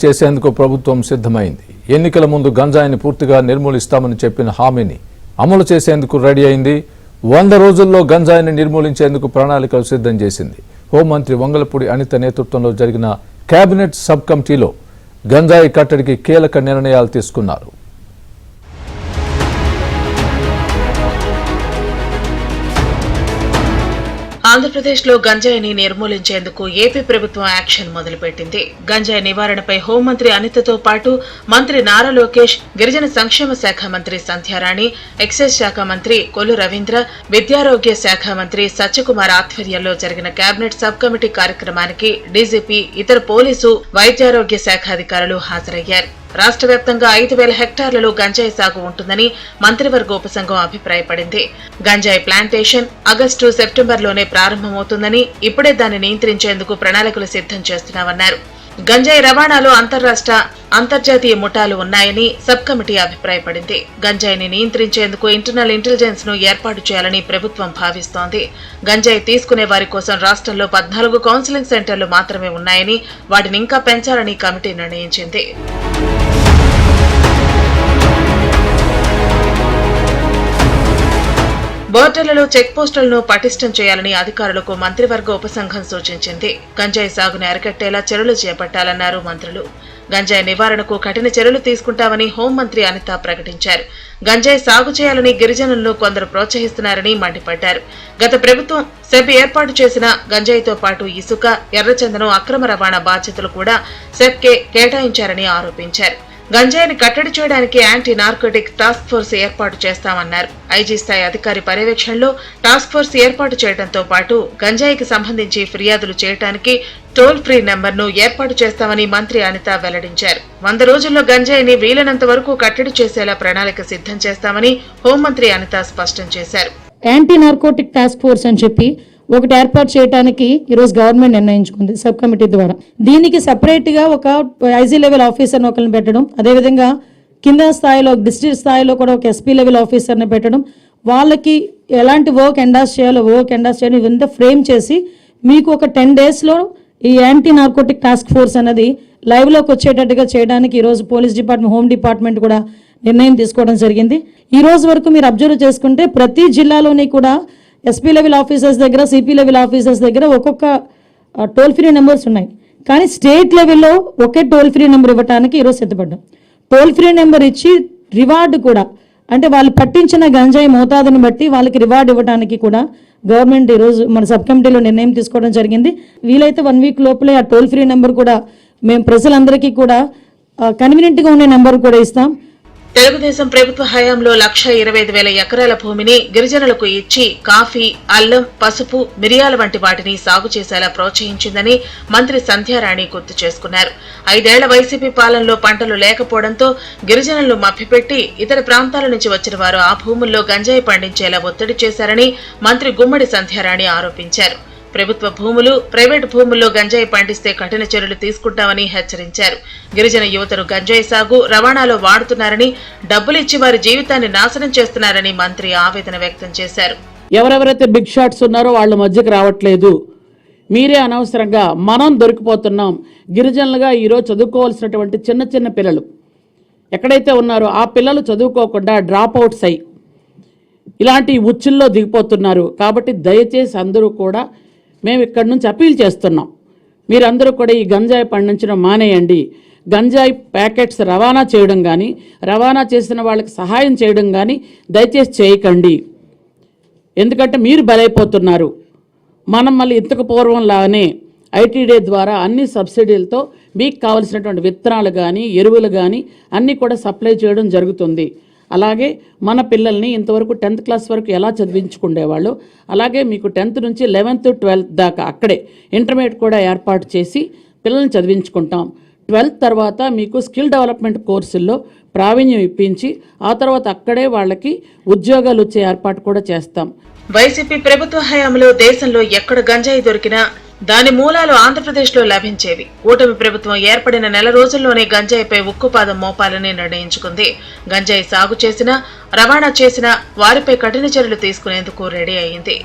చేసేందుకు ప్రభుత్వం సిద్ధమైంది. ఎన్నికల ముందు గంజాయిని పూర్తిగా నిర్మూలిస్తామని చెప్పిన హామీని అమలు చేసేందుకు రెడీ అయింది. 100 రోజుల్లో గంజాయిని నిర్మూలించేందుకు ప్రణాళికలు సిద్ధం చేసింది. హోంమంత్రి వంగలపూడి అనిత నేతృత్వంలో జరిగిన కేబినెట్ సబ్ కమిటీలో గంజాయి కట్టడికి కీలక నిర్ణయాలు తీసుకున్నారు. ఆంధ్రప్రదేశ్లో గంజాయిని నిర్మూలించేందుకు ఏపీ ప్రభుత్వం యాక్షన్ మొదలుపెట్టింది. గంజాయి నివారణపై హోంమంత్రి అనితతో పాటు మంత్రి నారా లోకేష్, గిరిజన సంక్షేమ శాఖ మంత్రి సంధ్యారాణి, ఎక్సైజ్ శాఖ మంత్రి కొల్లు రవీంద్ర, విద్యారోగ్య శాఖ మంత్రి సత్యకుమార్ ఆధ్వర్యంలో జరిగిన కేబినెట్ సబ్ కమిటీ కార్యక్రమానికి డీజీపీ, ఇతర పోలీసు, వైద్యారోగ్య శాఖ అధికారులు హాజరయ్యారు. రాష్ట్ర వ్యాప్తంగా 5,000 హెక్టార్లలో గంజాయి సాగు ఉంటుందని మంత్రివర్గ ఉపసంఘం అభిప్రాయపడింది. గంజాయి ప్లాంటేషన్ ఆగస్టు, సెప్టెంబర్లోనే ప్రారంభమవుతుందని, ఇప్పుడే దాన్ని నియంత్రించేందుకు ప్రణాళికలు సిద్ధం చేస్తున్నామన్నారు. గంజాయి రవాణాలో అంతర్జాతీయ ముఠాలు ఉన్నాయని సబ్ కమిటీ అభిప్రాయపడింది. గంజాయిని నియంత్రించేందుకు ఇంటర్నల్ ఇంటెలిజెన్స్ ను ఏర్పాటు చేయాలని ప్రభుత్వం భావిస్తోంది. గంజాయి తీసుకునే వారి కోసం రాష్ట్రంలో 14 కౌన్సిలింగ్ సెంటర్లు మాత్రమే ఉన్నాయని, వాటిని ఇంకా పెంచాలని కమిటీ నిర్ణయించింది. బోర్డర్లలో చెక్ పోస్టులను పటిష్టం చేయాలని అధికారులకు మంత్రివర్గ ఉపసంఘం సూచించింది. గంజాయి సాగును అరికట్టేలా చర్యలు చేపట్టాలన్నారు మంత్రులు. గంజాయి నివారణకు కఠిన చర్యలు తీసుకుంటామని హోంమంత్రి అనిత ప్రకటించారు. గంజాయి సాగు చేయాలని గిరిజనులను కొందరు ప్రోత్సహిస్తున్నారని మండిపడ్డారు. గత ప్రభుత్వం సెబ్ ఏర్పాటు చేసిన గంజాయితో పాటు ఇసుక, ఎర్రచందనం అక్రమ రవాణా బాధ్యతలు కూడా సెబ్కే కేటాయించారని ఆరోపించారు. గంజాయిని కట్టడి చేయడానికి యాంటీ నార్కోటిక్ టాస్క్ ఫోర్స్ ఏర్పాటు చేస్తామన్నారు. ఐజీ స్థాయి అధికారి పర్యవేక్షణలో టాస్క్ ఫోర్స్ ఏర్పాటు చేయడంతో పాటు గంజాయికి సంబంధించి ఫిర్యాదులు చేయడానికి టోల్ ఫ్రీ నెంబర్ను ఏర్పాటు చేస్తామని మంత్రి అనిత వెల్లడించారు. 100 రోజుల్లో గంజాయిని వీలైనంత వరకు కట్టడి చేసేలా ప్రణాళిక సిద్ధం చేస్తామని హోంమంత్రి అనిత స్పష్టం చేశారు. యాంటీ నార్కోటిక్ టాస్క్ ఫోర్స్ అని చెప్పి ఒకటి ఏర్పాటు చేయడానికి ఈరోజు గవర్నమెంట్ నిర్ణయించుకుంది సబ్ కమిటీ ద్వారా. దీనికి సెపరేట్ గా ఒక ఐజీ లెవెల్ ఆఫీసర్ని ఒకరిని పెట్టడం, అదేవిధంగా కింద స్థాయిలో డిస్ట్రిక్ట్ స్థాయిలో కూడా ఒక ఎస్పీ లెవెల్ ఆఫీసర్ని పెట్టడం, వాళ్ళకి ఎలాంటి వర్క్ ఎండాస్ చేయాలో ఇదంతా ఫ్రేమ్ చేసి మీకు ఒక 10 daysలో ఈ యాంటీ నార్కోటిక్ టాస్క్ ఫోర్స్ అనేది లైవ్లోకి వచ్చేటట్టుగా చేయడానికి ఈరోజు పోలీస్ డిపార్ట్మెంట్, హోమ్ డిపార్ట్మెంట్ కూడా నిర్ణయం తీసుకోవడం జరిగింది. ఈ రోజు వరకు మీరు అబ్జర్వ్ చేసుకుంటే ప్రతి జిల్లాలోని కూడా ఎస్పీ లెవెల్ ఆఫీసర్స్ దగ్గర, సిపి లెవెల్ ఆఫీసర్స్ దగ్గర ఒక్కొక్క టోల్ ఫ్రీ నెంబర్స్ ఉన్నాయి. కానీ స్టేట్ లెవెల్లో ఒకే టోల్ ఫ్రీ నెంబర్ ఇవ్వడానికి ఈరోజు సిద్ధపడ్డాం. టోల్ ఫ్రీ నెంబర్ ఇచ్చి రివార్డు కూడా, అంటే వాళ్ళు పట్టించిన గంజాయి మోతాదుని బట్టి వాళ్ళకి రివార్డు ఇవ్వడానికి కూడా గవర్నమెంట్ ఈరోజు మన సబ్ కమిటీలో నిర్ణయం తీసుకోవడం జరిగింది. వీలైతే 1 week లోపలే ఆ టోల్ ఫ్రీ నెంబర్ కూడా మేము ప్రజలందరికీ కూడా కన్వీనియంట్గా ఉండే నెంబర్ కూడా ఇస్తాం. తెలుగుదేశం ప్రభుత్వ హయాంలో 1,25,000 ఎకరాల భూమిని గిరిజనులకు ఇచ్చి కాఫీ, అల్లం, పసుపు, మిరియాల వంటి వాటిని సాగు చేసేలా ప్రోత్సహించిందని మంత్రి సంధ్యారాణి గుర్తు చేసుకున్నారు. 5 ఏళ్ల వైసీపీ పాలనలో పంటలు లేకపోవడంతో గిరిజనులను మభ్యపెట్టి ఇతర ప్రాంతాల నుంచి వచ్చిన వారు ఆ భూముల్లో గంజాయి పండించేలా ఒత్తిడి చేశారని మంత్రి గుమ్మడి సంధ్యారాణి ఆరోపించారు. ప్రభుత్వ భూములు, ప్రైవేటు భూముల్లో గంజాయి పండిస్తే కఠిన చర్యలు తీసుకుంటామని హెచ్చరించారు. గిరిజన యువతను గంజాయి సాగు, రవాణాలో వాడుతున్నారని, డబ్బులు ఇచ్చి వారి జీవితాన్ని నాశనం చేస్తున్నారని మంత్రి ఆవేదన వ్యక్తం చేశారు. ఎవరెవరైతే బిగ్ షాట్స్ ఉన్నారో వాళ్ళ మధ్యకి రావట్లేదు, మీరే అనవసరంగా మనం దొరికిపోతున్నాం. గిరిజనులుగా ఈరోజు చదువుకోవాల్సినటువంటి చిన్న చిన్న పిల్లలు ఎక్కడైతే ఉన్నారో ఆ పిల్లలు చదువుకోకుండా డ్రాప్ అవుట్స్ అయ్యి ఇలాంటి ఉచ్చుల్లో దిగిపోతున్నారు. కాబట్టి దయచేసి అందరూ కూడా మేము ఇక్కడి నుంచి అపీల్ చేస్తున్నాం, మీరందరూ కూడా ఈ గంజాయి పండించడం మానేయండి. గంజాయి ప్యాకెట్స్ రవాణా చేయడం కానీ, రవాణా చేసిన వాళ్ళకి సహాయం చేయడం కానీ దయచేసి చేయకండి. ఎందుకంటే మీరు బలైపోతున్నారు. మనం మళ్ళీ ఇంతకు పూర్వంలానే ఐటీడీ ద్వారా అన్ని సబ్సిడీలతో మీకు కావలసినటువంటి విత్తనాలు కానీ, ఎరువులు కానీ అన్నీ కూడా సప్లై చేయడం జరుగుతుంది. అలాగే మన పిల్లల్ని ఇంతవరకు 10th క్లాస్ వరకు ఎలా చదివించుకునేవాళ్ళు, అలాగే మీకు 10th నుంచి 11th, 12th దాకా అక్కడే ఇంటర్మీడియట్ కూడా ఏర్పాటు చేసి పిల్లల్ని చదివించుకుంటాం. 12th తర్వాత మీకు స్కిల్ డెవలప్మెంట్ కోర్సుల్లో ప్రావీణ్యం ఇప్పించి ఆ తర్వాత అక్కడే వాళ్ళకి ఉద్యోగాలు వచ్చే ఏర్పాటు కూడా చేస్తాం. వైసీపీ ప్రభుత్వ హయాంలో దేశంలో ఎక్కడ గంజాయి దొరికినా దాని మూలాలు ఆంధ్రప్రదేశ్లో లభించేవి. కూటమి ప్రభుత్వం ఏర్పడిన నెల రోజుల్లోనే గంజాయిపై ఉక్కుపాదం మోపాలని నిర్ణయించుకుంది. గంజాయి సాగు చేసినా, రవాణా చేసినా వారిపై కఠిన చర్యలు తీసుకునేందుకు రెడీ అయింది.